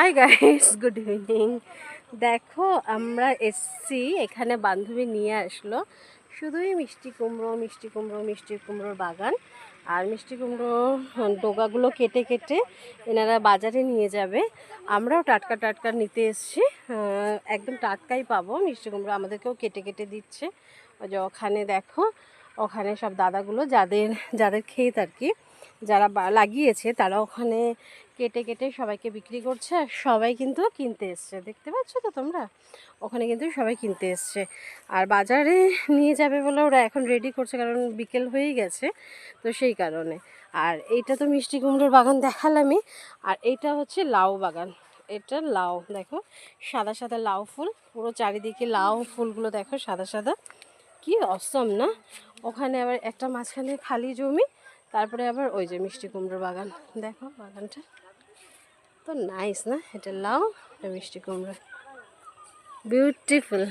Hi guys, good evening. দেখো আমরা এসছি এখানে, বান্ধবী নিয়ে আসলো শুধুই মিষ্টি কুমড়ো, মিষ্টি কুমড়ো, মিষ্টি কুমড়োর বাগান। আর মিষ্টি কুমড়ো ডোগাগুলো কেটে কেটে এনারা বাজারে নিয়ে যাবে। আমরাও টাটকা টাটকা নিতে এসছি, একদম টাটকাই পাবো। মিষ্টি কুমড়ো আমাদেরকেও কেটে কেটে দিচ্ছে। ওই যে ওখানে দেখো, ওখানে সব দাদাগুলো যাদের যাদের ক্ষেত আর কি, যারা লাগিয়েছে তারা ওখানে কেটে কেটে সবাইকে বিক্রি করছে। আর সবাই কিন্তু কিনতে এসছে, দেখতে পাচ্ছ তো তোমরা, ওখানে কিন্তু সবাই কিনতে এসছে। আর বাজারে নিয়ে যাবে বলে ওরা এখন রেডি করছে, কারণ বিকেল হয়েই গেছে তো সেই কারণে। আর এইটা তো মিষ্টি কুমড়োর বাগান দেখালামই। আর এইটা হচ্ছে লাউ বাগান। এটা লাউ, দেখো সাদা সাদা লাউ ফুল, পুরো চারিদিকে লাউ ফুলগুলো দেখো সাদা সাদা, কি অসম না। ওখানে আবার একটা মাঝখানে খালি জমি, তারপরে আবার ওই যে মিষ্টি কুমড়োর বাগান, দেখো বাগানটা তো নাইস না। এটা লাউ, এটা মিষ্টি কুমড়ো, বিউটিফুল।